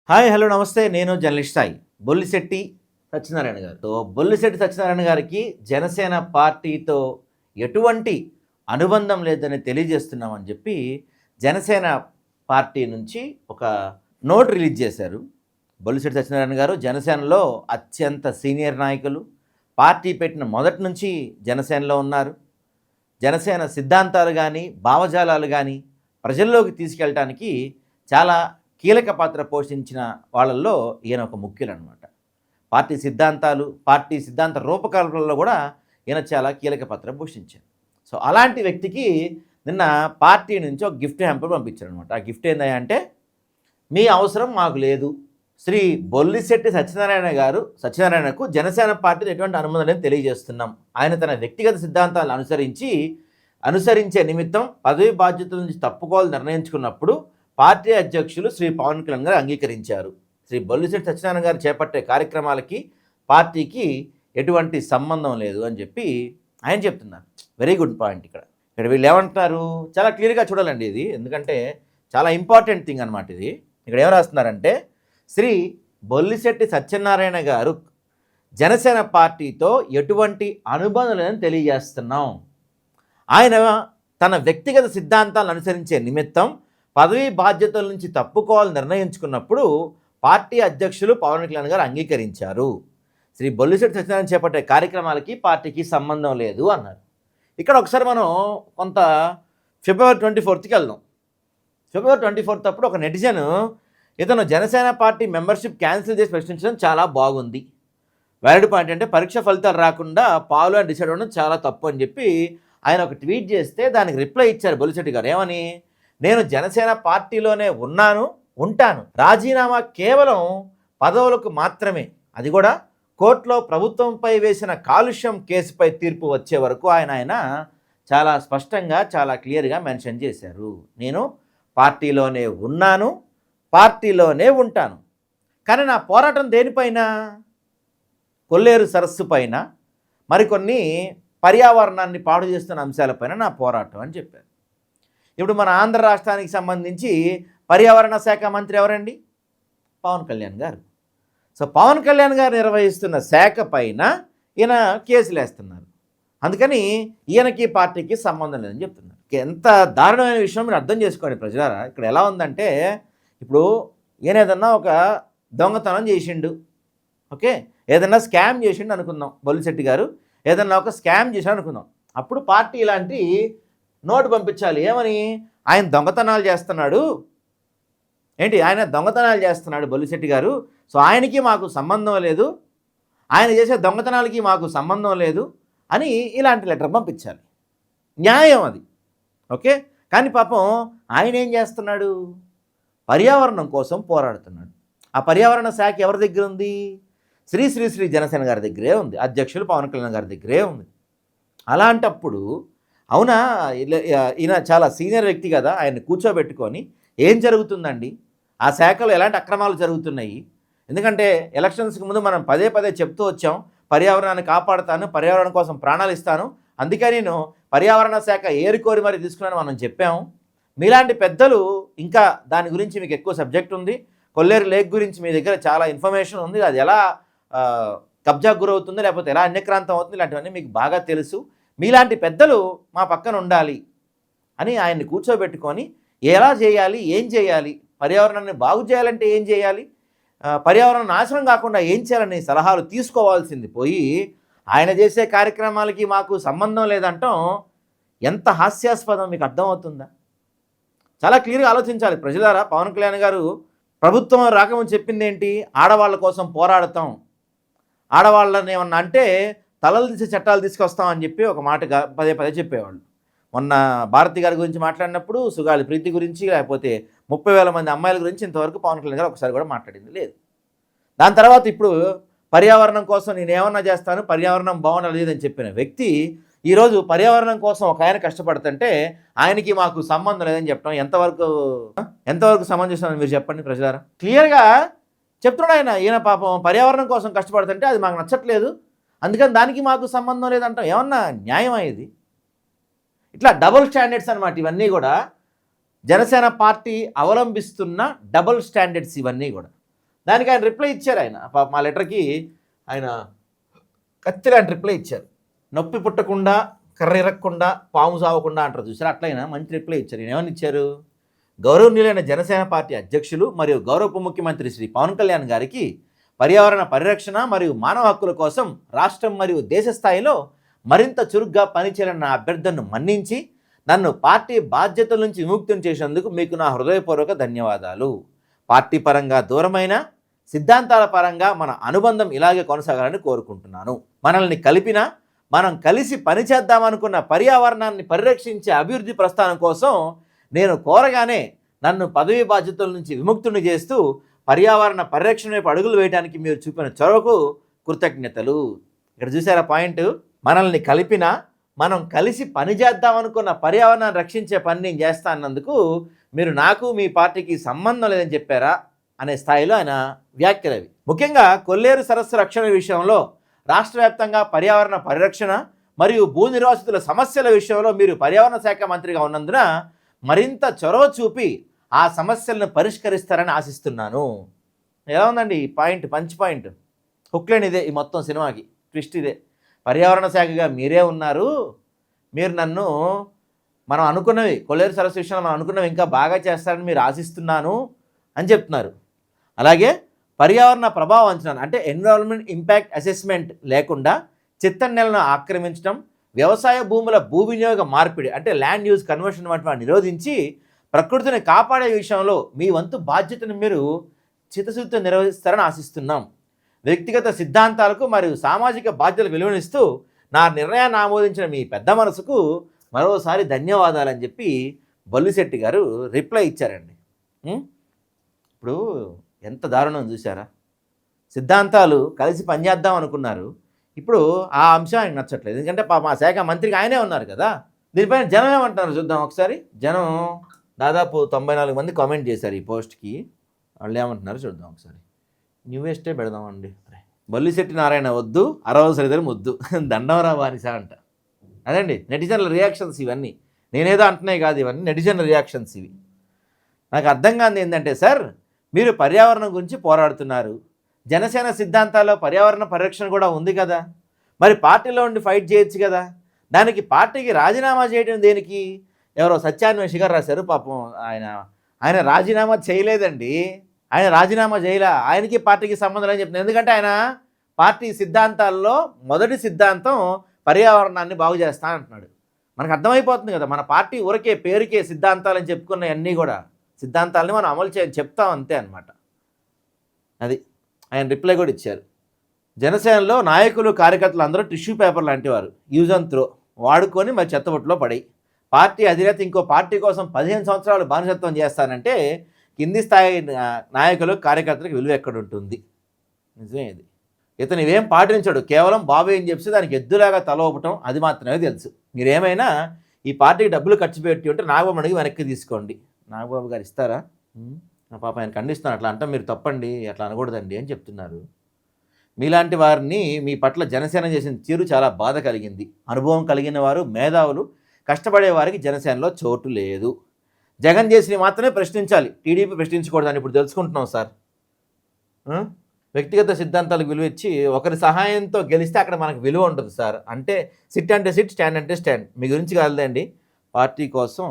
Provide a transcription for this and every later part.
Hi hello నమస్తే. నేను journalist Sai. Bollisetti Satyanarayana గారు. బొల్లిశెట్టి సత్యనారాయణ గారికి జనసేన పార్టీతో ఎటువంటి అనుబంధం లేదని తెలియజేస్తున్నామని చెప్పి జనసేన పార్టీ నుంచి ఒక నోట్ రిలీజ్ చేశారు. బొల్లిశెట్టి సత్యనారాయణ గారు జనసేనలో అత్యంత సీనియర్ నాయకులు. పార్టీ పెట్టిన మొదటి నుంచి జనసేనలో ఉన్నారు. జనసేన సిద్ధాంతాలు కానీ భావజాలాలు కానీ ప్రజల్లోకి తీసుకెళ్ళటానికి చాలా కీలక పాత్ర పోషించిన వాళ్ళల్లో ఈయన ఒక ముఖ్యులు అనమాట. పార్టీ సిద్ధాంత రూపకల్పనలో కూడా ఈయన చాలా కీలక పాత్ర పోషించారు. సో అలాంటి వ్యక్తికి నిన్న పార్టీ నుంచి ఒక గిఫ్ట్ హ్యాంపర్ పంపించారు అనమాట. ఆ గిఫ్ట్ ఏంటంటే, మీ అవసరం మాకు లేదు, శ్రీ బొల్లిశెట్టి సత్యనారాయణకు జనసేన పార్టీతో ఎటువంటి అనుబంధం లేదని తెలియజేస్తున్నాం. ఆయన తన వ్యక్తిగత సిద్ధాంతాలను అనుసరించే నిమిత్తం పదవి బాధ్యతల నుంచి తప్పుకోవాలని నిర్ణయించుకున్నప్పుడు పార్టీ అధ్యక్షులు శ్రీ పవన్ కళ్యాణ్ గారు అంగీకరించారు. శ్రీ బొల్లిశెట్టి సత్యనారాయణ గారు చేపట్టే కార్యక్రమాలకి పార్టీకి ఎటువంటి సంబంధం లేదు అని చెప్పి ఆయన చెప్తున్నారు. Very good point. ఇక్కడ వీళ్ళు ఏమంటున్నారు చాలా క్లియర్గా చూడాలండి ఇది, ఎందుకంటే చాలా ఇంపార్టెంట్ థింగ్ అనమాట ఇది. ఇక్కడ ఏం రాస్తున్నారంటే, శ్రీ బొల్లిశెట్టి సత్యనారాయణ గారు జనసేన పార్టీతో ఎటువంటి అనుబంధం లేదని తెలియజేస్తున్నాం. ఆయన తన వ్యక్తిగత సిద్ధాంతాలను అనుసరించే నిమిత్తం పదవీ బాధ్యతల నుంచి తప్పుకోవాలని నిర్ణయించుకున్నప్పుడు పార్టీ అధ్యక్షులు పవన్ కళ్యాణ్ గారు అంగీకరించారు. శ్రీ బొల్లిశెట్టి సత్యనారాయణ చేపట్టే కార్యక్రమాలకి పార్టీకి సంబంధం లేదు అన్నారు. ఇక్కడ ఒకసారి మనం కొంత ఫిబ్రవరి 24కి వెళ్దాం. ఫిబ్రవరి 24 అప్పుడు ఒక నెటిజన్ ఇతను జనసేన పార్టీ మెంబర్షిప్ క్యాన్సిల్ చేసి ప్రశ్నించడం చాలా బాగుంది, వ్యాలిడ్ పాయింట్ అంటే పరీక్ష ఫలితాలు రాకుండా పాలు అని డిసైడ్ అవ్వడం చాలా తప్పు అని చెప్పి ఆయన ఒక ట్వీట్ చేస్తే దానికి రిప్లై ఇచ్చారు బొల్లిశెట్టి గారు. ఏమని? నేను జనసేన పార్టీలోనే ఉంటాను, రాజీనామా కేవలం పదవులకు మాత్రమే, అది కూడా కోర్టులో ప్రభుత్వంపై వేసిన కాలుష్యం కేసుపై తీర్పు వచ్చే వరకు ఆయన చాలా స్పష్టంగా చాలా క్లియర్గా మెన్షన్ చేశారు. నేను పార్టీలోనే ఉంటాను, కానీ నా పోరాటం దేనిపైన? కొల్లేరు సరస్సు పైన, మరికొన్ని పర్యావరణాన్ని పాడు చేస్తున్న అంశాలపైన నా పోరాటం అని చెప్పారు. ఇప్పుడు మన ఆంధ్ర రాష్ట్రానికి సంబంధించి పర్యావరణ శాఖ మంత్రి ఎవరండి? పవన్ కళ్యాణ్ గారు. సో పవన్ కళ్యాణ్ గారు నిర్వహిస్తున్న శాఖ పైన ఈయన కేసులు వేస్తున్నారు. అందుకని ఈయనకి పార్టీకి సంబంధం లేదని చెప్తున్నారు. ఎంత దారుణమైన విషయం మీరు అర్థం చేసుకోండి ప్రజలారా. ఇక్కడ ఎలా ఉందంటే, ఇప్పుడు ఈయన ఏదన్నా ఒక దొంగతనం చేసిండు, ఓకే, ఏదన్నా స్కామ్ చేసిండు అనుకుందాం, బొల్లిశెట్టి గారు ఏదన్నా ఒక స్కామ్ చేశాడు అనుకుందాం. అప్పుడు పార్టీ ఇలాంటి నోటు పంపించాలి. ఏమని? ఆయన దొంగతనాలు చేస్తున్నాడు, ఆయన దొంగతనాలు చేస్తున్నాడు బొల్లిశెట్టి గారు, సో ఆయనకి మాకు సంబంధం లేదు, ఆయన చేసే దొంగతనాలకి మాకు సంబంధం లేదు అని ఇలాంటి లెటర్ పంపించాలి. న్యాయం అది, ఓకే. కానీ పాపం ఆయన ఏం చేస్తున్నాడు? పర్యావరణం కోసం పోరాడుతున్నాడు. ఆ పర్యావరణ శాఖ ఎవరి దగ్గర ఉంది? శ్రీ జనసేన గారి దగ్గరే ఉంది, అధ్యక్షులు పవన్ కళ్యాణ్ గారి దగ్గరే ఉంది. అలాంటప్పుడు అవునా, ఈయన చాలా సీనియర్ వ్యక్తి కదా, ఆయన్ని కూర్చోబెట్టుకొని ఏం జరుగుతుందండి, ఆ శాఖలో ఎలాంటి అక్రమాలు జరుగుతున్నాయి? ఎందుకంటే ఎలక్షన్స్కి ముందు మనం పదే చెప్తూ వచ్చాం, పర్యావరణాన్ని కాపాడుతాను, పర్యావరణం కోసం ప్రాణాలు ఇస్తాను, అందుకే నేను పర్యావరణ శాఖ ఏరుకోరి మరి తీసుకున్నాను మనం చెప్పాము. మీలాంటి పెద్దలు ఇంకా దాని గురించి మీకు ఎక్కువ సబ్జెక్ట్ ఉంది, కొల్లేరు లేక్ గురించి మీ దగ్గర చాలా ఇన్ఫర్మేషన్ ఉంది, అది ఎలా కబ్జాకు గురవుతుంది లేకపోతే ఎలా అన్యక్రాంతం అవుతుంది, ఇలాంటివన్నీ మీకు బాగా తెలుసు, మీలాంటి పెద్దలు మా పక్కన ఉండాలి అని ఆయన్ని కూర్చోబెట్టుకొని ఎలా చేయాలి, ఏం చేయాలి, పర్యావరణాన్ని బాగు చేయాలంటే ఏం చేయాలి, పర్యావరణం నాశనం కాకుండా ఏం చేయాలని సలహాలు తీసుకోవాల్సింది పోయి ఆయన చేసే కార్యక్రమాలకి మాకు సంబంధం లేదంటాం ఎంత హాస్యాస్పదం మీకు అర్థమవుతుందా? చాలా క్లియర్గా ఆలోచించాలి ప్రజలారా. పవన్ కళ్యాణ్ గారు ప్రభుత్వం రాకముందు చెప్పింది ఏంటి? ఆడవాళ్ళ కోసం పోరాడతాం, ఆడవాళ్ళని ఏమన్నా అంటే తలలు తీసే చట్టాలు తీసుకొస్తామని చెప్పి ఒక మాట పదే చెప్పేవాళ్ళు. మొన్న భారతి గారి గురించి మాట్లాడినప్పుడు సుగాలి ప్రీతి గురించి, లేకపోతే 30,000 మంది అమ్మాయిల గురించి ఇంతవరకు పవన్ కళ్యాణ్ గారు ఒకసారి కూడా మాట్లాడింది లేదు. దాని తర్వాత ఇప్పుడు పర్యావరణం కోసం నేను ఏమన్నా చేస్తాను, పర్యావరణం బాగుండాలి లేదని చెప్పిన వ్యక్తి ఈరోజు పర్యావరణం కోసం ఒక ఆయన కష్టపడుతుంటే ఆయనకి మాకు సంబంధం లేదని చెప్పడం ఎంతవరకు సమంజసం మీరు చెప్పండి ప్రజలారా. క్లియర్గా చెప్తున్నాడు ఈయన పాపం పర్యావరణం కోసం కష్టపడుతుంటే అది మాకు నచ్చట్లేదు, అందుకని దానికి మాకు సంబంధం లేదంటాం. ఏమన్నా న్యాయం ఇది? ఇట్లా డబుల్ స్టాండర్డ్స్ అనమాట ఇవన్నీ కూడా. జనసేన పార్టీ అవలంబిస్తున్న డబుల్ స్టాండర్డ్స్ ఇవన్నీ కూడా. దానికి ఆయన రిప్లై ఇచ్చారు. ఆయన మా లెటర్కి ఆయన కత్తిలాంటి రిప్లై ఇచ్చారు. నొప్పి పుట్టకుండా, కర్ర ఇరక్కుండా, పాము సావకుండా అంటారు చూసారు, అట్లయినా మంచి రిప్లై ఇచ్చారు. ఈయన ఏమని ఇచ్చారు? గౌరవనీయులైన జనసేన పార్టీ అధ్యక్షులు మరియు గౌరవ ఉప ముఖ్యమంత్రి శ్రీ పవన్ కళ్యాణ్ గారికి పర్యావరణ పరిరక్షణ మరియు మానవ హక్కుల కోసం రాష్ట్రం మరియు దేశ స్థాయిలో మరింత చురుగ్గా పనిచేయాలని నా అభ్యర్థనను మన్నించి నన్ను పార్టీ బాధ్యతల నుంచి విముక్తం చేసేందుకు మీకు నా హృదయపూర్వక ధన్యవాదాలు. పార్టీ పరంగా దూరమైన, సిద్ధాంతాల పరంగా మన అనుబంధం ఇలాగే కొనసాగాలని కోరుకుంటున్నాను. మనల్ని కలిపిన, మనం కలిసి పనిచేద్దామనుకున్న పర్యావరణాన్ని పరిరక్షించే అభివృద్ధి ప్రస్థానం కోసం నేను కోరగానే నన్ను పదవీ బాధ్యతల నుంచి విముక్తుని చేస్తూ పర్యావరణ పరిరక్షణ వైపు అడుగులు వేయడానికి మీరు చూపిన చొరవకు కృతజ్ఞతలు. ఇక్కడ చూసారా పాయింట్? మనల్ని కలిపిన, మనం కలిసి పనిచేద్దామనుకున్న పర్యావరణాన్ని రక్షించే పని నేను చేస్తా అన్నందుకు మీరు నాకు మీ పార్టీకి సంబంధం లేదని చెప్పారా అనే స్థాయిలో ఆయన వ్యాఖ్యలు అవి. ముఖ్యంగా కొల్లేరు సరస్సు రక్షణ విషయంలో రాష్ట్ర వ్యాప్తంగా పర్యావరణ పరిరక్షణ మరియు భూ నిర్వాసితుల సమస్యల విషయంలో మీరు పర్యావరణ శాఖ మంత్రిగా ఉన్నందున మరింత చొరవ చూపి ఆ సమస్యలను పరిష్కరిస్తారని ఆశిస్తున్నాను. ఎలా ఉందండి ఈ పాయింట్? పంచ్ పాయింట్, హుక్లైన్ ఇదే. ఈ మొత్తం సినిమాకి ట్విస్ట్ ఇదే. పర్యావరణ శాఖగా మీరే ఉన్నారు, మీరు నన్ను మనం అనుకున్నవి కొల్లేరు సరస్సు విషయంలో మనం అనుకున్నవి ఇంకా బాగా చేస్తారని మీరు ఆశిస్తున్నాను అని చెప్తున్నారు. అలాగే పర్యావరణ ప్రభావం అంచనా అంటే ఎన్విరాన్మెంట్ ఇంపాక్ట్ అసెస్మెంట్ లేకుండా చిత్తడి నేలను ఆక్రమించడం, వ్యవసాయ భూముల భూ వినియోగ మార్పిడి అంటే ల్యాండ్ యూజ్ కన్వర్షన్ వంటి నిరోధించి ప్రకృతిని కాపాడే విషయంలో మీ వంతు బాధ్యతను మీరు చిత్తశుద్ధితో నిర్వహిస్తారని ఆశిస్తున్నాం. వ్యక్తిగత సిద్ధాంతాలకు మరియు సామాజిక బాధ్యతలు విలువనిస్తూ నా నిర్ణయాన్ని ఆమోదించిన మీ పెద్ద మనసుకు మరోసారి ధన్యవాదాలని చెప్పి బొల్లిశెట్టి గారు రిప్లై ఇచ్చారండి. ఇప్పుడు ఎంత దారుణం చూసారా? సిద్ధాంతాలు కలిసి పనిచేద్దాం అనుకున్నారు, ఇప్పుడు ఆ అంశం ఆయనకు నచ్చట్లేదు. ఎందుకంటే మా శాఖ మంత్రికి ఆయనే ఉన్నారు కదా. దీనిపైన జనం ఏమంటున్నారు చూద్దాం ఒకసారి. జనం దాదాపు 94 మంది కామెంట్ చేశారు ఈ పోస్ట్కి. వాళ్ళు ఏమంటున్నారు చూద్దాం ఒకసారి. న్యూయెస్టే పెడదామండి. బొల్లిశెట్టి నారాయణ వద్దు, అరవ సరిదరి ముద్దు, దండవరా వారిసా అంట. అదండి నెటిజన్ల రియాక్షన్స్ ఇవన్నీ. నేనేదో అంటున్నాయి కాదు, ఇవన్నీ నెటిజన్ల రియాక్షన్స్ ఇవి. నాకు అర్థం కాదు ఏంటంటే, సార్ మీరు పర్యావరణం గురించి పోరాడుతున్నారు, జనసేన సిద్ధాంతాల్లో పర్యావరణ పరిరక్షణ కూడా ఉంది కదా, మరి పార్టీలో ఉండి ఫైట్ చేయొచ్చు కదా. దానికి పార్టీకి రాజీనామా చేయడం దేనికి? ఎవరో సత్యాన్వేషి గారు రాశారు. పాపం ఆయన రాజీనామా చేయలేదండి. ఆయన రాజీనామా చేయలే, ఆయనకి పార్టీకి సంబంధం అని చెప్తున్నాను. ఎందుకంటే ఆయన పార్టీ సిద్ధాంతాల్లో మొదటి సిద్ధాంతం పర్యావరణాన్ని బాగు చేస్తా అంటున్నాడు. మనకు అర్థమైపోతుంది కదా, మన పార్టీ ఊరికే పేరుకే సిద్ధాంతాలని చెప్పుకున్నవన్నీ కూడా సిద్ధాంతాలని మనం అమలు చేయని చెప్తాం అంతే అనమాట. అది ఆయన రిప్లై కూడా ఇచ్చారు. జనసేనలో నాయకులు కార్యకర్తలు అందరూ టిష్యూ పేపర్ లాంటి వారు, యూజ్ అండ్ త్రో వాడుకొని మరి చెత్తబుట్టలో పడి పార్టీ అధినేత ఇంకో పార్టీ కోసం 15 సంవత్సరాలు బానిసత్వం చేస్తానంటే కింది స్థాయి నాయకులు కార్యకర్తలకు విలువ ఎక్కడ ఉంటుంది? నిజమే ఇది. ఇతను ఇవేం పాటించాడు, కేవలం బాబు ఏం చెప్తే దానికి ఎద్దులాగా తల ఊపటం అది మాత్రమే తెలుసు. మీరేమైనా ఈ పార్టీకి డబ్బులు ఖర్చు పెట్టి ఉంటే నాగబాబు అడిగి వెనక్కి తీసుకోండి. నాగబాబు గారు ఇస్తారా? నా పాప ఆయన ఖండిస్తున్నారు. అట్లా అంటే మీరు తప్పండి, అట్లా అనకూడదండి అని చెప్తున్నారు. మీలాంటి వారిని మీ పట్ల జనసేన చేసిన తీరు చాలా బాధ కలిగింది. అనుభవం కలిగిన వారు, మేధావులు, కష్టపడే వారికి జనసేనలో చోటు లేదు. జగన్ చేసినవి మాత్రమే ప్రశ్నించాలి, టీడీపీ ప్రశ్నించకూడదని ఇప్పుడు తెలుసుకుంటున్నాం సార్. వ్యక్తిగత సిద్ధాంతాలకు విలువ ఇచ్చి ఒకరి సహాయంతో గెలిస్తే అక్కడ మనకు విలువ ఉంటుంది సార్. అంటే సిట్ అంటే సిట్, స్టాండ్ అంటే స్టాండ్. మీ గురించి కాదండి, పార్టీ కోసం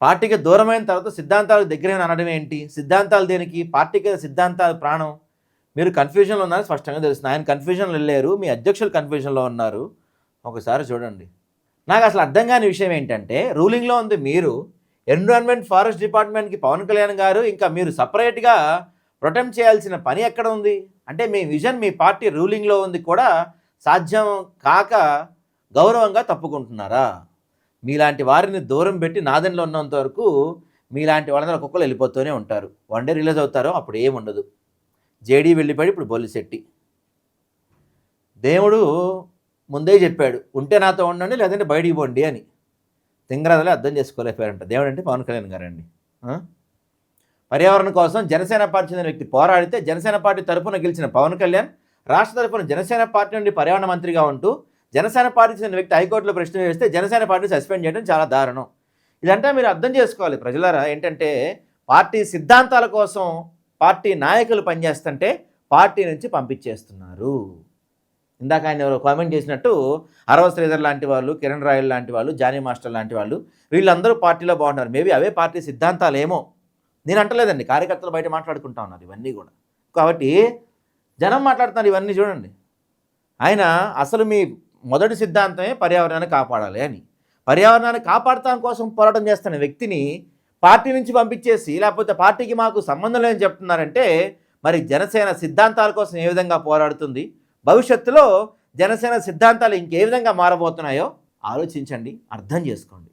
పార్టీకి దూరమైన తర్వాత సిద్ధాంతాలకు దగ్గరైన అనడం ఏంటి? సిద్ధాంతాలు దేనికి? పార్టీకి సిద్ధాంతాలు ప్రాణం. మీరు కన్ఫ్యూజన్లో ఉన్నారని స్పష్టంగా తెలుస్తుంది. ఆయన కన్ఫ్యూజన్లో వెళ్ళారు, మీ అధ్యక్షులు కన్ఫ్యూజన్లో ఉన్నారు. ఒకసారి చూడండి. నాకు అసలు అర్థం కాని విషయం ఏంటంటే, రూలింగ్లో ఉంది మీరు, ఎన్విరాన్మెంట్ ఫారెస్ట్ డిపార్ట్మెంట్కి పవన్ కళ్యాణ్ గారు, ఇంకా మీరు సపరేట్గా ప్రొటెక్ట్ చేయాల్సిన పని ఎక్కడ ఉంది? అంటే మీ విజన్, మీ పార్టీ రూలింగ్లో ఉంది కూడా సాధ్యం కాక గౌరవంగా తప్పుకుంటున్నారా? మీలాంటి వారిని దూరం పెట్టి నాదెన్లో ఉన్నంత వరకు మీలాంటి వాళ్ళందరూ ఒక్కొక్కరు వెళ్ళిపోతూనే ఉంటారు. వన్ డే రిలీజ్ అవుతారో అప్పుడు ఏముండదు. జేడీ వెళ్ళిపోయి ఇప్పుడు బొల్లిశెట్టి. దేవుడు ముందే చెప్పాడు, ఉంటే నాతో ఉండండి లేదంటే బయటికి పోండి అని. తింగరాదలే అర్థం చేసుకోలేకపోయారంట. దేవుడు అంటే పవన్ కళ్యాణ్ గారండి. పర్యావరణం కోసం జనసేన పార్టీ చెందిన వ్యక్తి పోరాడితే జనసేన పార్టీ తరఫున గెలిచిన పవన్ కళ్యాణ్ రాష్ట్ర తరఫున జనసేన పార్టీ నుండి పర్యావరణ మంత్రిగా ఉంటూ జనసేన పార్టీ చెందిన వ్యక్తి హైకోర్టులో ప్రశ్న వేస్తే జనసేన పార్టీ సస్పెండ్ చేయడం చాలా దారుణం. ఇదంటే మీరు అర్థం చేసుకోవాలి ప్రజలారా. ఏంటంటే పార్టీ సిద్ధాంతాల కోసం పార్టీ నాయకులు పనిచేస్తుంటే పార్టీ నుంచి పంపించేస్తున్నారు. ఇందాక ఆయన ఎవరో కామెంట్ చేసినట్టు అరవ శ్రీధర్ లాంటి వాళ్ళు, కిరణ్ రాయల్ లాంటి వాళ్ళు, జానీ మాస్టర్ లాంటి వాళ్ళు వీళ్ళందరూ పార్టీలో బాగున్నారు. మేబీ అవే పార్టీ సిద్ధాంతాలు ఏమో, నేను అంటలేదండి, కార్యకర్తలు బయట మాట్లాడుకుంటా ఉన్నారు ఇవన్నీ కూడా. కాబట్టి జనం మాట్లాడుతున్నారు ఇవన్నీ చూడండి. ఆయన అసలు మీ మొదటి సిద్ధాంతమే పర్యావరణాన్ని కాపాడాలి అని, పర్యావరణాన్ని కాపాడటాం కోసం పోరాటం చేస్తున్న వ్యక్తిని పార్టీ నుంచి పంపించేసి లేకపోతే పార్టీకి మాకు సంబంధం లేదని చెప్తున్నారంటే మరి జనసేన సిద్ధాంతాల కోసం ఏ విధంగా పోరాడుతుంది, భవిష్యత్తులో జనసేన సిద్ధాంతాలు ఇంకే విధంగా మారబోతున్నాయో ఆలోచించండి, అర్థం చేసుకోండి.